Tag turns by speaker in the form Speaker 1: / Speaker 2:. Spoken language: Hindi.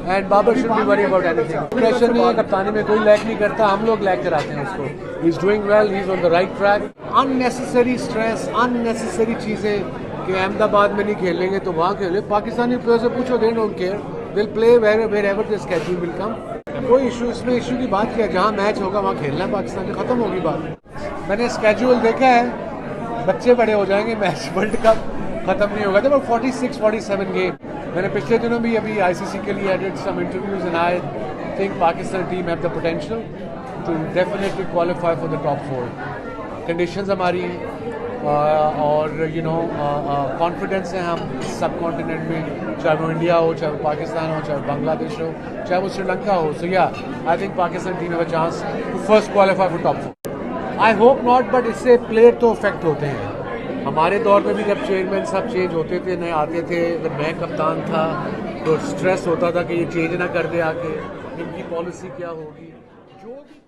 Speaker 1: And Babar should be worry about anything. Pressure नहीं है, कप्तानी में कोई लैक नहीं करता, हम लोग लैक कराते हैं उसको। He is doing well, he is on the right track. Unnecessary stress, unnecessary चीज़ें कि अहमदाबाद में नहीं खेलेंगे तो वहाँ खेले। पाकिस्तानी प्लेयर से पूछो, they don't care, they will play where ever the schedule will come. कोई इशू, इसमें इशू की बात किया, जहाँ मैच होगा वहाँ खेलना है पाकिस्तान की, खत्म होगी बात। मैंने स्केड्यूल देखा है, बच्चे बड़े हो जाएंगे, मैच वर्ल्ड कप खत्म नहीं होगा। तो 46-47 गेम। मैंने पिछले दिनों भी अभी आईसीसी के लिए added some interviews and I think Pakistan team have the potential to definitely qualify for the top 4। Conditions हमारी और कॉन्फिडेंस है हम सब कॉन्टिनेंट में, चाहे वो इंडिया हो, चाहे वो पाकिस्तान हो, चाहे बांग्लादेश हो, चाहे वो श्रीलंका हो। So yeah I think Pakistan team have a chance to first qualify for top 4। I hope not, but इससे प्लेयर तो इफेक्ट होते हैं। हमारे दौर में भी जब चेयरमैन सब चेंज होते थे, नए आते थे, अगर मैं कप्तान था तो स्ट्रेस होता था कि ये चेंज ना कर दे आके, इनकी पॉलिसी क्या होगी, जो भी